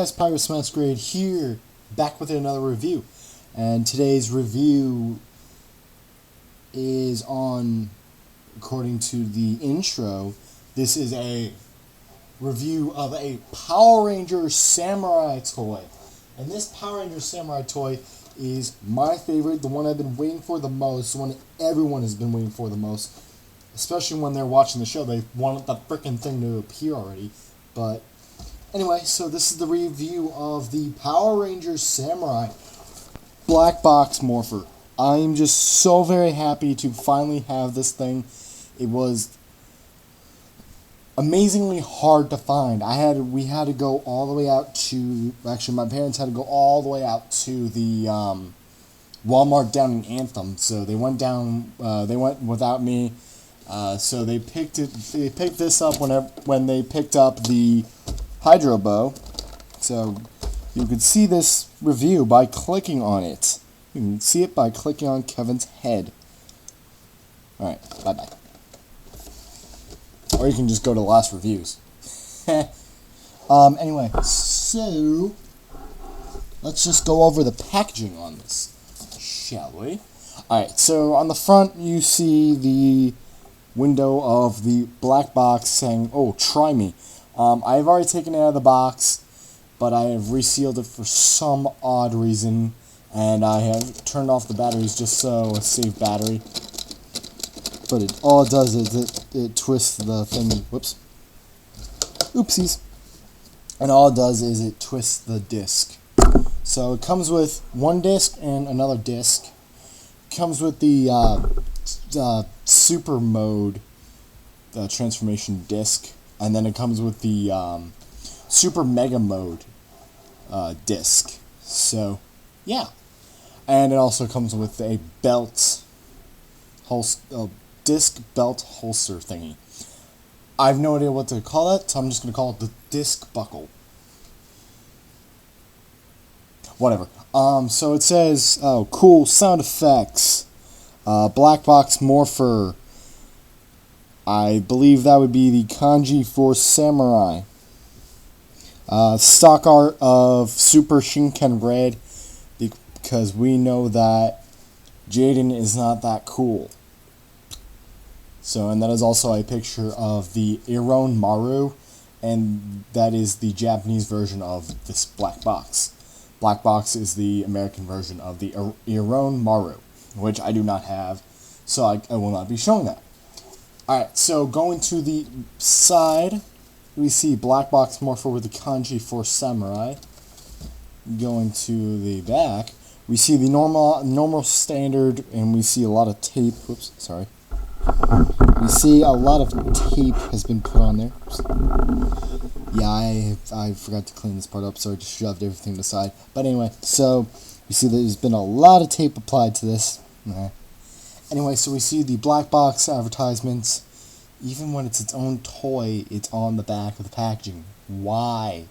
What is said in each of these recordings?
guys, Pirate Smash Grade here, back with another review. And today's review is on, according to the intro, this is a review of a Power Ranger Samurai toy. And this Power Ranger Samurai toy is my favorite, the one I've been waiting for the most, the one that everyone has been waiting for the most. Especially when they're watching the show, they want the frickin' thing to appear already. But anyway, so this is the review of the Power Rangers Samurai Black Box Morpher. I'm just so very happy to finally have this thing. It was amazingly hard to find. We had to go all the way out to, actually my parents had to go all the way out to the Walmart down in Anthem. So they went down, they went without me. So they picked this up when they picked up the Hydro Bow. So you could see this review by clicking on it. You can see it by clicking on Kevin's head. Alright, bye-bye. Or you can just go to the last reviews. Anyway, so let's just go over the packaging on this, shall we? Alright, so on the front you see the window of the black box saying, "Oh, try me." I've already taken it out of the box, but I have resealed it for some odd reason, and I have turned off the batteries just so I save battery. But all it does is it twists the thing. Whoops. Oopsies. And all it does is it twists the disc. So it comes with one disc and another disc. It comes with the super mode transformation disc, and then it comes with the super mega mode disc. So yeah, and it also comes with a belt disc belt holster thingy. I've no idea what to call that, so I'm just going to call it the disc buckle. Whatever. So it says, oh, cool sound effects. Black Box Morpher. I believe that would be the kanji for samurai. Stock art of Super Shinken Red, because we know that Jaden is not that cool. So, and that is also a picture of the Iron Maru, and that is the Japanese version of this Black Box. Black Box is the American version of the Iron Maru, which I do not have, so I will not be showing that. Alright, so going to the side, we see Black Box Morpher with the kanji for samurai. Going to the back, we see the normal standard, and we see a lot of tape. Whoops, sorry. We see a lot of tape has been put on there. Oops. Yeah, I forgot to clean this part up, so I just shoved everything aside. But anyway, so you see there's been a lot of tape applied to this. Anyway, so we see the Black Box advertisements. Even when it's its own toy, it's on the back of the packaging. Why?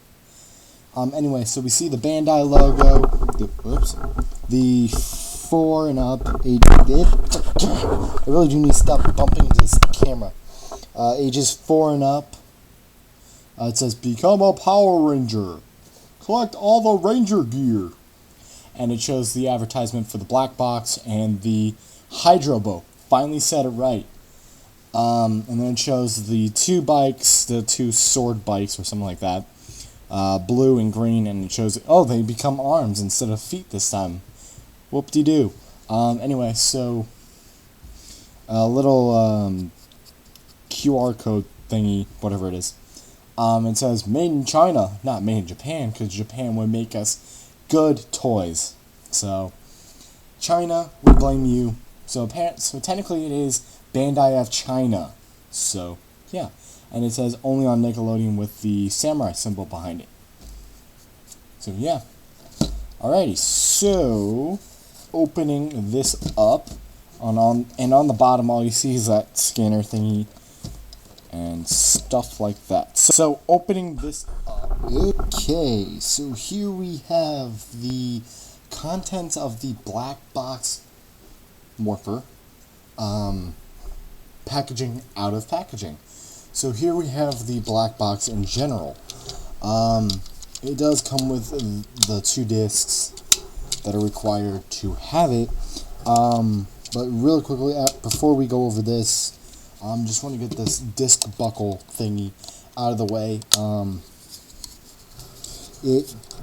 Anyway, so we see the Bandai logo. The 4 and up. I really do need to stop bumping into this camera. Ages 4 and up. It says, "Become a Power Ranger. Collect all the Ranger gear." And it shows the advertisement for the Black Box and the Hydro Bow. Finally said it right. And then it shows the two bikes, the two sword bikes or something like that. Blue and green, and it shows, oh, they become arms instead of feet this time. Whoop-de-doo. Anyway, so a little QR code thingy, whatever it is. It says made in China, not made in Japan, because Japan would make us good toys. So China, we blame you. So technically it is Bandai of China. So yeah, and it says only on Nickelodeon with the samurai symbol behind it. So yeah. Alrighty, so opening this up, on the bottom all you see is that scanner thingy and stuff like that. So opening this up. Okay, so here we have the contents of the Black Box Morpher. Packaging out of packaging. So here we have the Black Box in general. it does come with the 2 discs that are required to have it. But really quickly, before we go over this, just want to get this disc buckle thingy out of the way.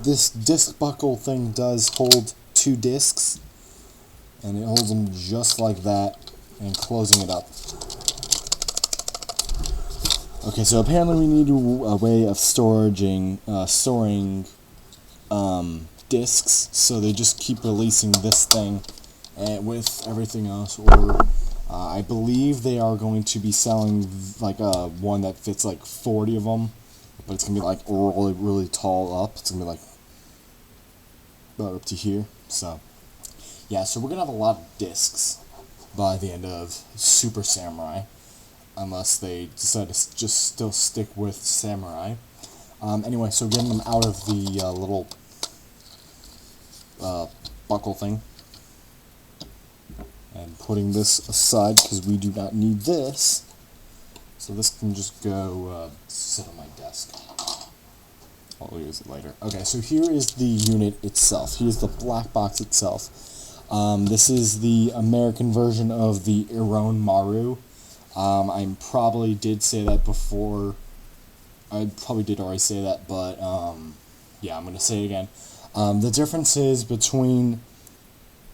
This disc buckle thing does hold 2 discs, and it holds them just like that, and closing it up. Okay, so apparently we need a way of storing discs, so they just keep releasing this thing with everything else, or I believe they are going to be selling like one that fits like 40 of them, but it's going to be like really, really tall up. It's going to be like about up to here. So yeah, so we're going to have a lot of discs by the end of Super Samurai, unless they decide to just still stick with Samurai. Anyway, so getting them out of the little buckle thing, and putting this aside because we do not need this. So this can just go sit on my desk. I'll use it later. Okay, so here is the unit itself. Here's the black box itself. This is the American version of the Iron Maru. I probably did say that before. I probably did already say that, but yeah, I'm going to say it again. The differences between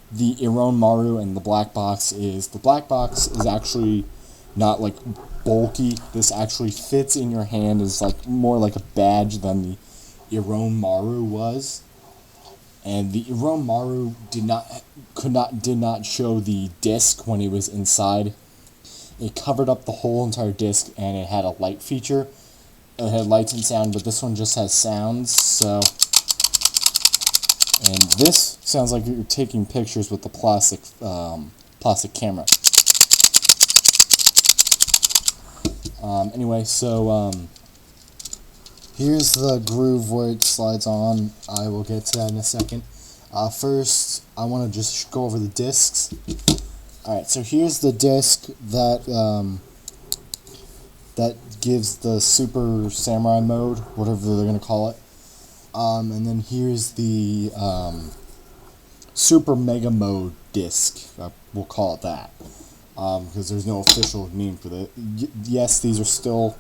the Iron Maru and the black box is the black box is actually not like bulky. This actually fits in your hand, is like more like a badge than the Iron Maru was. And the Iron Maru did not show the disc when it was inside. It covered up the whole entire disc, and it had a light feature. It had lights and sound, but this one just has sounds. So, and this sounds like you're taking pictures with the plastic camera. Anyway, so here's the groove where it slides on. I will get to that in a second. First, I want to just go over the discs. Alright, so here's the disc that gives the Super Samurai mode, whatever they're going to call it. And then here's the Super Mega Mode disc. We'll call it that. Because there's no official name for that. Yes, these are still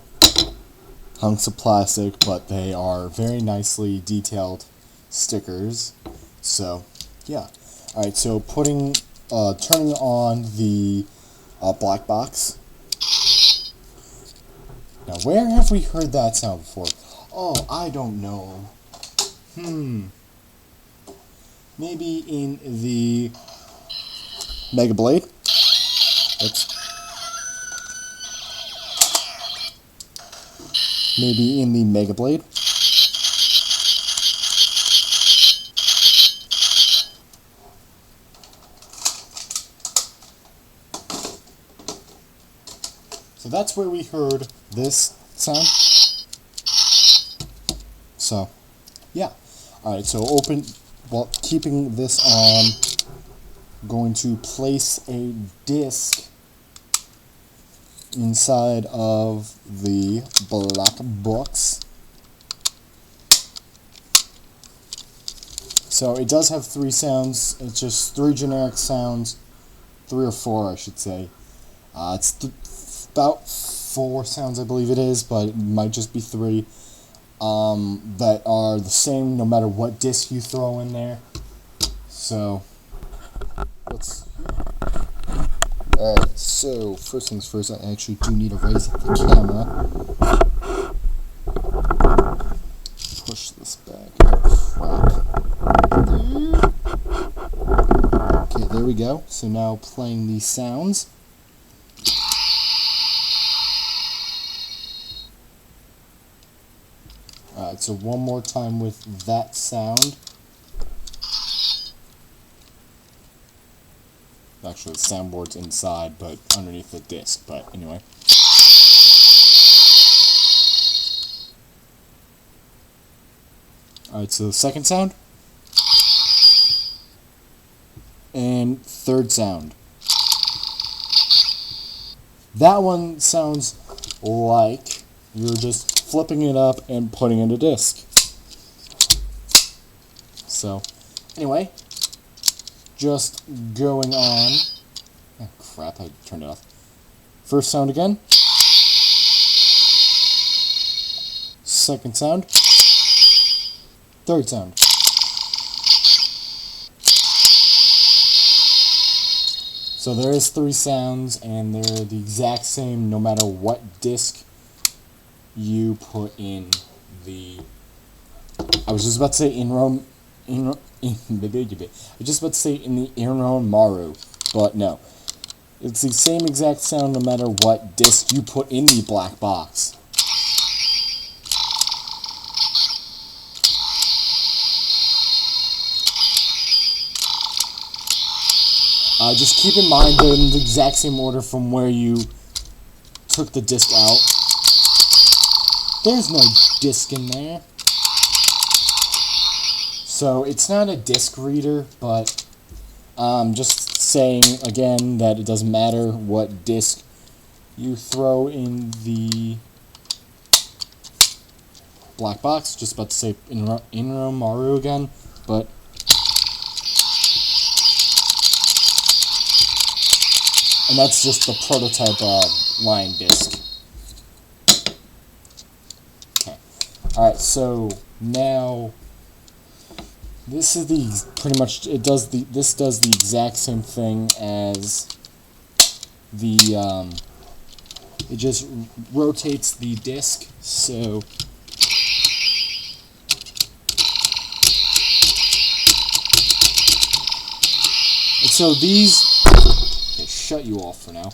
hunks of plastic, but they are very nicely detailed stickers. So, yeah. Alright, so turning on the black box. Now, where have we heard that sound before? Oh, I don't know. Maybe in the Mega Blade? Maybe in the Mega Blade? So that's where we heard this sound. So, yeah. Alright, so keeping this on, I'm going to place a disc inside of the black box. So it does have 3 sounds. It's just 3 generic sounds. 3 or 4, I should say. It's about 4 sounds, I believe it is, but it might just be 3. That are the same no matter what disc you throw in there. So, alright, so first things first, I actually do need to raise the camera. Push this back. Okay, there we go. So now playing these sounds. Alright, so one more time with that sound. Actually, the soundboard's inside, but underneath the disc, but anyway. Alright, so the second sound. And third sound. That one sounds like you're just flipping it up and putting in a disc. So, anyway, just going on. Oh, crap, I turned it off. First sound again. Second sound. Third sound. So there is 3 sounds, and they're the exact same no matter what disc you put in the... I was just about to say in the Iron Maru, but no. It's the same exact sound no matter what disc you put in the black box. Just keep in mind they're in the exact same order from where you took the disc out. There's no disc in there. So it's not a disc reader, but just saying again that it doesn't matter what disc you throw in the black box. Just about to say Inro Maru again, but and that's just the prototype line disc. Okay. Alright, so now this is the pretty much this does the exact same thing as the it just rotates the disc. So these shut you off for now.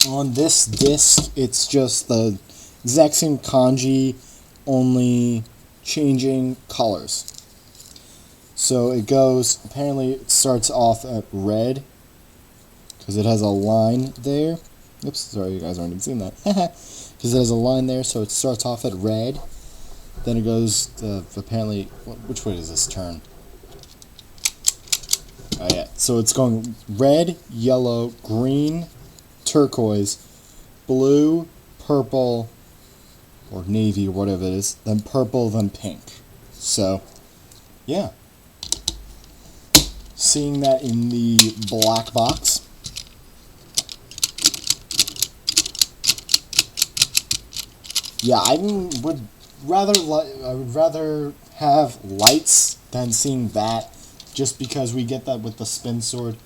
On this disc, it's just the exact same kanji, only changing colors. So it goes, apparently it starts off at red, because it has a line there. Oops, sorry, you guys aren't even seeing that. Because it has a line there, so it starts off at red. Then it goes, apparently, which way does this turn? Oh yeah, so it's going red, yellow, green, turquoise, blue, purple, or navy, or whatever it is, then purple, then pink. So, yeah. Seeing that in the black box. Yeah, I would rather have lights than seeing that, just because we get that with the spin sword.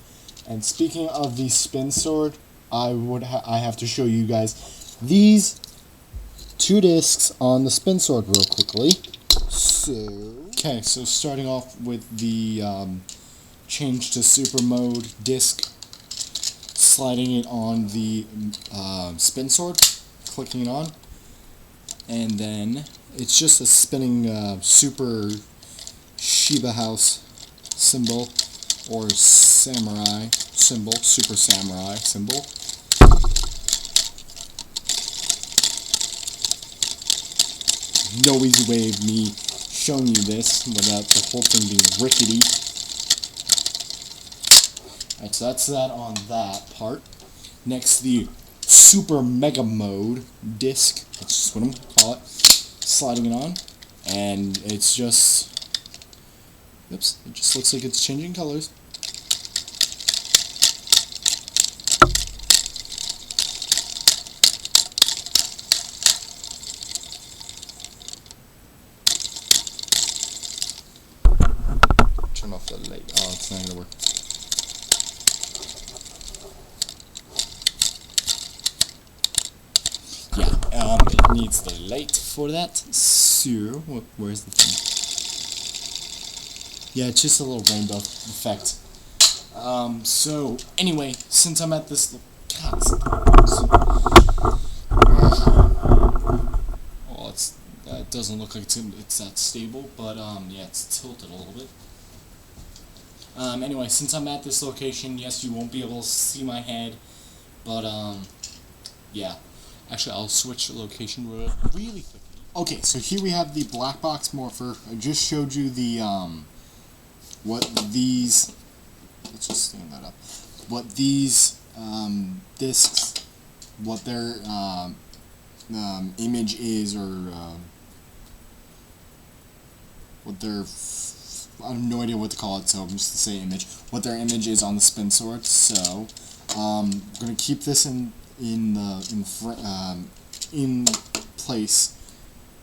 And speaking of the spin sword, I have to show you guys these 2 discs on the spin sword real quickly. Okay, so starting off with the change to super mode disc, sliding it on the spin sword, clicking it on, and then it's just a spinning super Shiba House symbol, or samurai symbol, super samurai symbol. No easy way of me showing you this without the whole thing being rickety. Alright, so that's that on that part. Next, the super mega mode disc, that's just what I'm gonna call it, sliding it on, and it's just, oops, it just looks like it's changing colors. Turn off the light. Oh, it's not gonna work. Yeah, it needs the light for that. So, where's the thing? Yeah, it's just a little rainbow effect. So, anyway, since I'm at this... God, well, it doesn't look like it's that stable, but, yeah, it's tilted a little bit. Anyway, since I'm at this location, yes, you won't be able to see my head, but, yeah. Actually, I'll switch the location really quickly. Okay, so here we have the black box Morpher. I just showed you the, what these, let's just stand that up, what these discs, what their image is, or what their, I have no idea what to call it, so I'm just to say image, what their image is on the spin sword. So we're gonna keep this in place,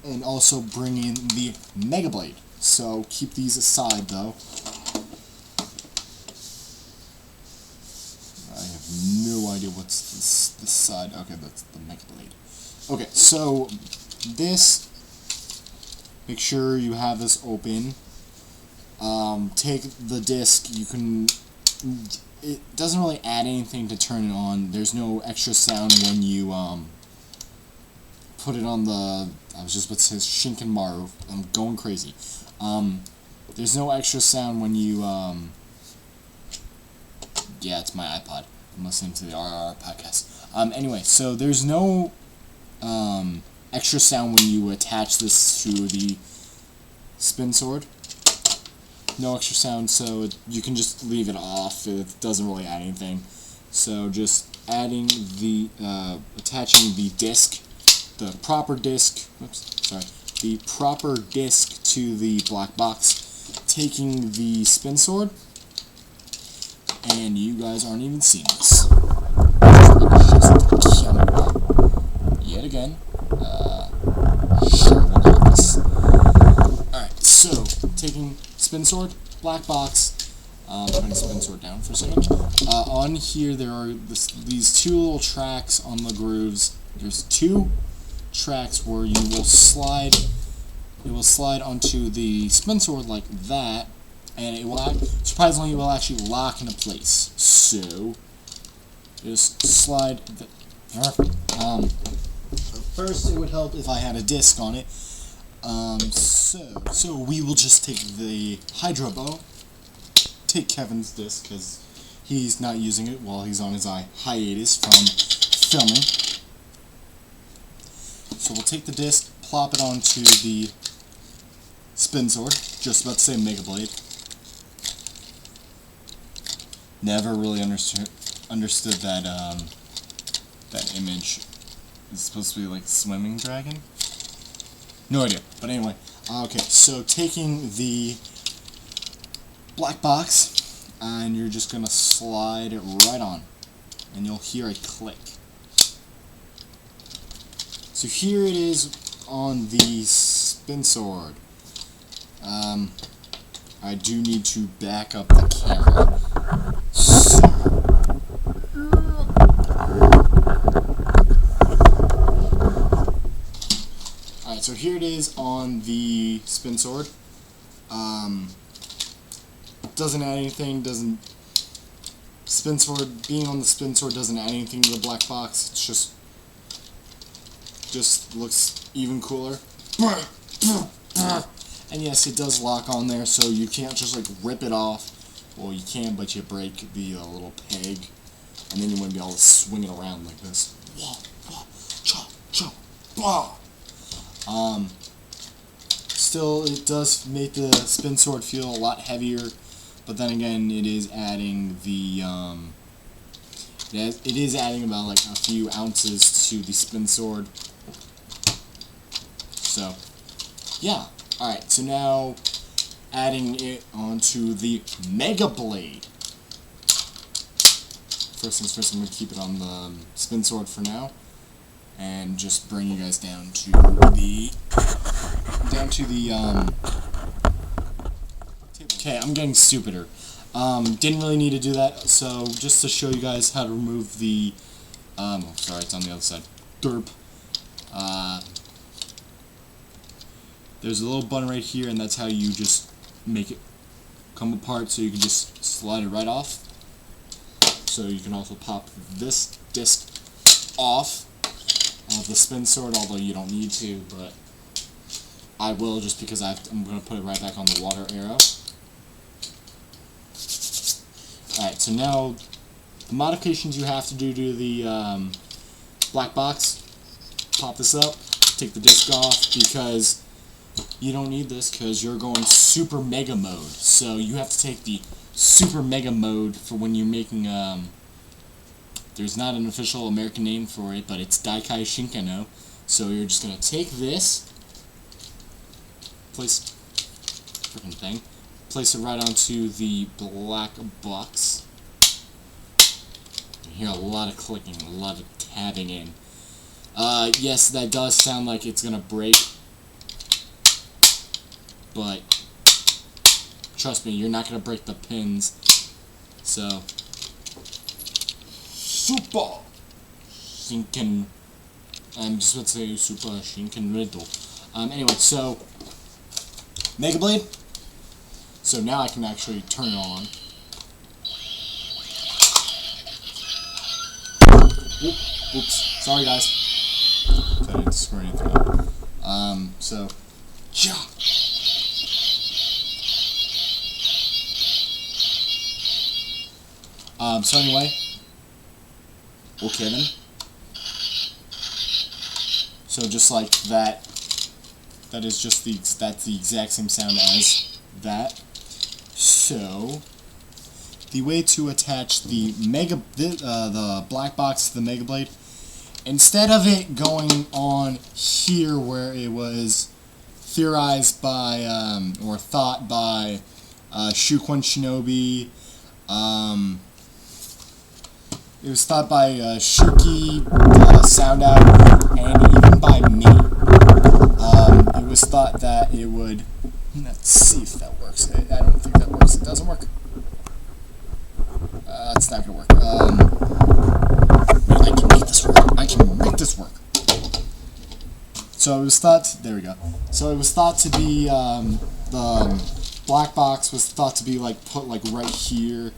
and also bring in the Mega Blade. So keep these aside though. I have no idea what's this side. Okay, that's the Mega Blade. Okay, so this, make sure you have this open. Take the disc. You can. It doesn't really add anything to turn it on. There's no extra sound when you put it on the. I was just about to say Shinkenmaru. I'm going crazy. There's no extra sound when you. Yeah, it's my iPod. I'm listening to the RR podcast. Anyway, so there's no extra sound when you attach this to the spin sword. No extra sound, so you can just leave it off. It doesn't really add anything. So just adding the attaching the disc, the proper disc. Oops, sorry. The proper disc to the black box. Taking the spin sword, and you guys aren't even seeing this. Yet again. Sure, we'll go with this. Alright, so taking spin sword, black box. Putting spin sword down for a second. On here, there are these two little tracks on the grooves. There's two tracks where you will slide. It will slide onto the spin sword like that, and it will surprisingly it will actually lock into place. So just slide. First, it would help if I had a disc on it. So we will just take the Hydro Bow. Take Kevin's disc because he's not using it while he's on his hiatus from filming. So we'll take the disc, plop it onto the spin sword. Just about to say Mega Blade. Never really understood that that image is supposed to be like swimming dragon. No idea. But anyway, okay. So taking the black box, and you're just gonna slide it right on, and you'll hear a click. So here it is on the spin sword. I do need to back up the camera. Alright, so here it is on the spin sword. Doesn't add anything, spin sword, being on the spin sword doesn't add anything to the black box. It's just looks even cooler. And yes, it does lock on there, so you can't just like rip it off. Well, you can, but you break the little peg, and then you wouldn't be able to swing it around like this. Still, it does make the spin sword feel a lot heavier, but then again, it is adding the it is adding about like a few ounces to the spin sword. So, yeah. Alright, so now adding it onto the Mega Blade. First things first, I'm going to keep it on the spin sword for now, and just bring you guys down to the okay, I'm getting stupider. Didn't really need to do that, so just to show you guys how to remove the sorry, it's on the other side. Derp. There's a little button right here, and that's how you just make it come apart, so you can just slide it right off. So you can also pop this disc off of the spin sword, although you don't need to, but I will just because I'm going to put it right back on the water arrow. Alright, so now the modifications you have to do to the black box, pop this up, take the disc off, because you don't need this because you're going super mega mode. So you have to take the super mega mode for when you're making there's not an official American name for it, but it's Daikai Shinkano. So you're just gonna take this, place freaking thing. Place it right onto the black box. You hear a lot of clicking, a lot of tabbing in. Yes, that does sound like it's gonna break, but trust me, you're not gonna break the pins. So, super Shinken. I'm just about to say super Shinken riddle. Anyway, so Mega Blade. So now I can actually turn it on. Oops. Sorry, guys. So I didn't screw anything up. So, yeah. So anyway. Okay then. So just like that. That is just that's the exact same sound as that. So the way to attach the the black box to the Mega Blade, instead of it going on here where it was theorized by or thought by Shuquan Shinobi, it was thought by Shuki, Sound Out, and even by me. It was thought that it would. Let's see if that works. I don't think that works. It doesn't work. It's not gonna work. I can make this work. I can make this work. So it was thought. There we go. So it was thought to be the black box was thought to be like put like right here.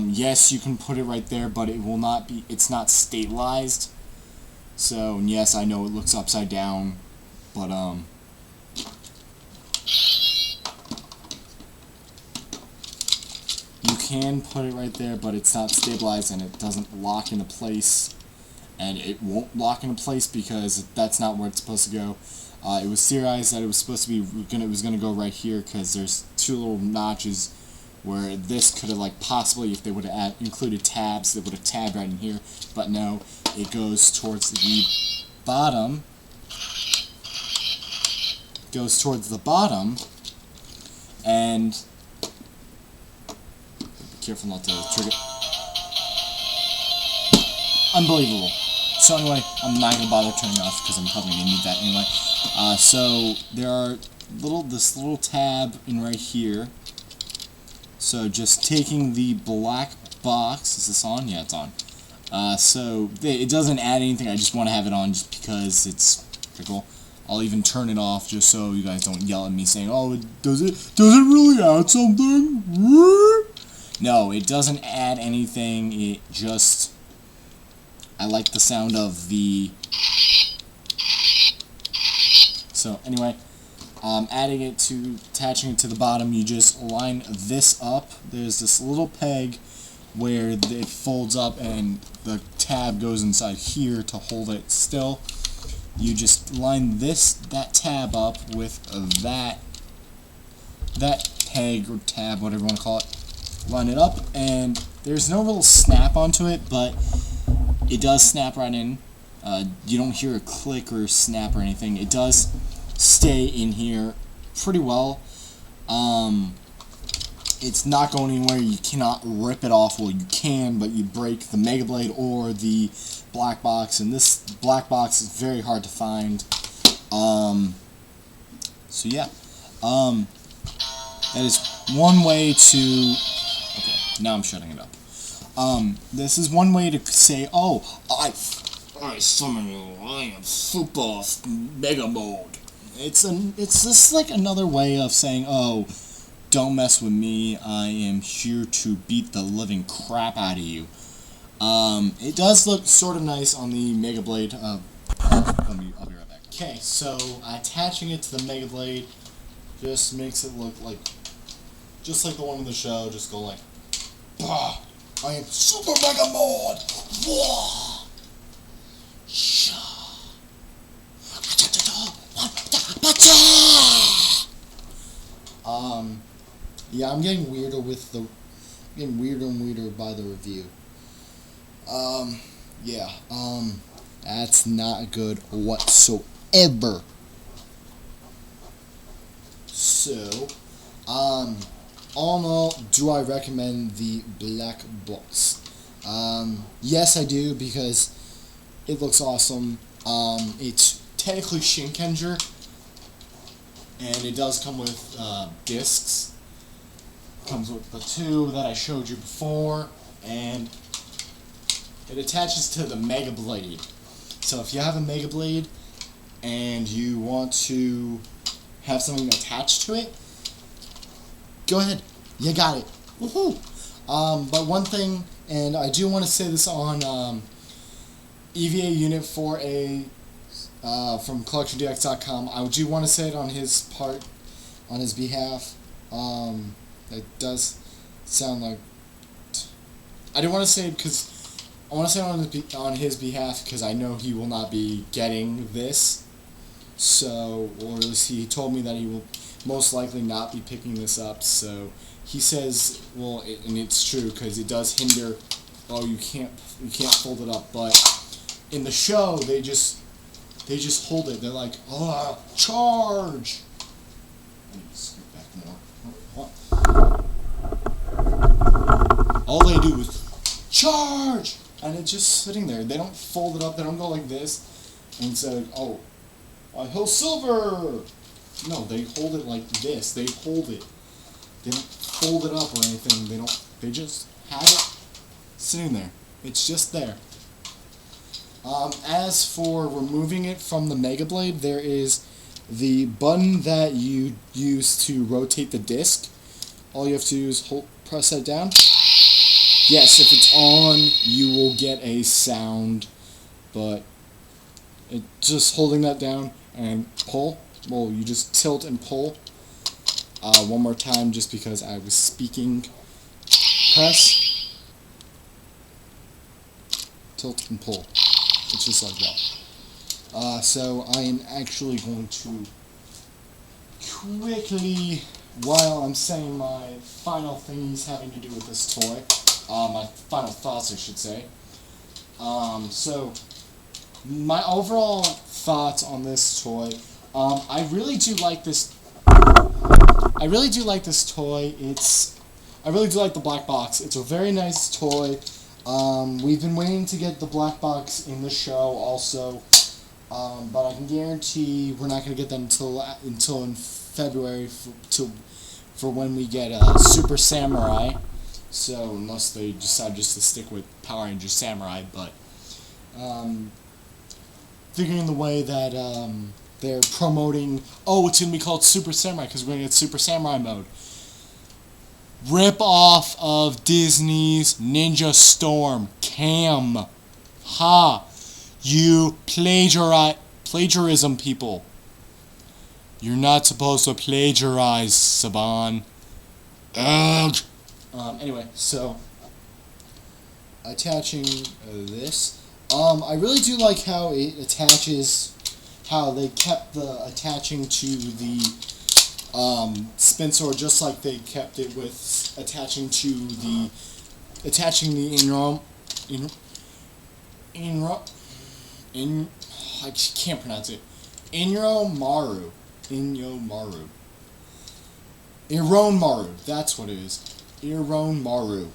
Yes, you can put it right there, but it will not be. It's not stabilized. So yes, I know it looks upside down, but you can put it right there, but it's not stabilized and it doesn't lock into place. And it won't lock into place because that's not where it's supposed to go. It was theorized that it was supposed to be it was gonna go right here because there's two little notches where this could have like possibly, if they would have included tabs, they would have tabbed right in here. But no, it goes towards the bottom. Goes towards the bottom, and be careful not to trigger. Unbelievable. So anyway, I'm not gonna bother turning off because I'm probably gonna need that anyway. So there are this little tab in right here. So just taking the black box. Is this on? Yeah, it's on. So it doesn't add anything. I just want to have it on just because it's pretty cool. I'll even turn it off just so you guys don't yell at me saying, "Oh, does it really add something?" No, it doesn't add anything. It just, I like the sound of the. So anyway, attaching it to the bottom, you just line this up. There's this little peg where it folds up and the tab goes inside here to hold it still. You just line that tab up with that peg or tab, whatever you want to call it. Line it up, and there's no real snap onto it, but it does snap right in. You don't hear a click or snap or anything. It does stay in here pretty well. It's not going anywhere. You cannot rip it off. Well, you can, but you break the Mega Blade or the black box, and this black box is very hard to find. So yeah, that is one way to. Okay, now I'm shutting it up. This is one way to say, "Oh, I summon you. I am Super Mega Mode." It's just like another way of saying, "Oh, don't mess with me. I am here to beat the living crap out of you." It does look sort of nice on the Mega Blade. I'll be right back. Okay, so attaching it to the Mega Blade just makes it look like, just like the one in the show. Just go like, "Bah! I am Super Mega Mode! Wah! Sha! Yeah, I'm getting weirder and weirder by the review. Yeah, that's not good whatsoever. So, all in all, do I recommend the black box? Yes, I do, because it looks awesome. It's technically Shinkenger, and it does come with discs. Comes with the two that I showed you before, and it attaches to the Mega Blade. So if you have a Mega Blade and you want to have something attached to it, go ahead. You got it. Woohoo! But one thing, and I do want to say this on EVA Unit 4A from CollectionDX.com. I do want to say it on his part, on his behalf. It does sound like... I didn't want to say it because... I want to say it on his behalf because I know he will not be getting this. So, or at least he told me that he will most likely not be picking this up. So, he says, well, and it's true because it does hinder... Oh, you can't fold it up. But in the show, they just hold it. They're like, oh, charge! Let me scoot back more. All they do is charge, and it's just sitting there. They don't fold it up. They don't go like this and say, "Oh, I hold silver." No, they hold it like this. They hold it. They don't fold it up or anything. They don't. They just have it sitting there. It's just there. As for removing it from the Mega Blade, there is the button that you use to rotate the disc. All you have to do is press that down. Yes, if it's on, you will get a sound, but just holding that down and pull. Well, you just tilt and pull. One more time, just because I was speaking. Press. Tilt and pull. It's just like that. So I am actually going to quickly, while I'm saying my final things having to do with this toy, my final thoughts, I should say. So my overall thoughts on this toy. I really do like this. I really do like this toy. I really do like the black box. It's a very nice toy. We've been waiting to get the black box in the show also, but I can guarantee we're not going to get that until in February for when we get Super Samurai. So unless they decide just to stick with Power Rangers Samurai, but figuring the way that they're promoting, oh, it's going to be called Super Samurai because we're going to get Super Samurai mode. Rip off of Disney's Ninja Storm. Cam. Ha. You plagiarism people. You're not supposed to plagiarize, Saban. Ugh. Anyway, so attaching this. I really do like how it attaches, how they kept the attaching to the spin sword just like they kept it with attaching the I can't pronounce it. Ironmaru, that's what it is. Ironmaru.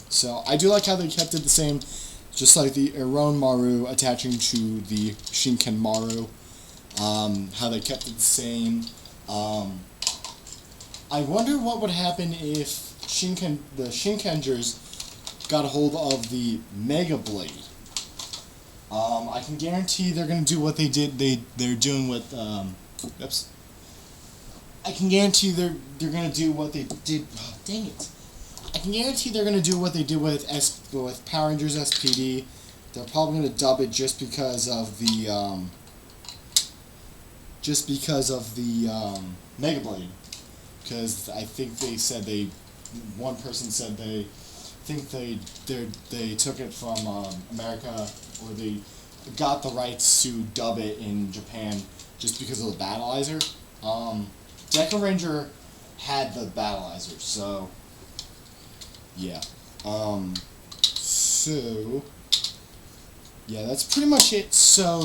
So I do like how they kept it the same, just like the Ironmaru attaching to the Shinkenmaru. How they kept it the same. I wonder what would happen if the Shinkengers got a hold of the Mega Blade. I can guarantee they're gonna do what they did. They're doing with oops. I can guarantee they're gonna do what they did. Oh, dang it! I can guarantee they're gonna do what they did with Power Rangers SPD. They're probably gonna dub it just because of the Mega Blade. Because I think they said one person said they think they took it from America, or they got the rights to dub it in Japan just because of the Battleizer. Deca Ranger had the Battleizer, so yeah. So yeah, that's pretty much it. So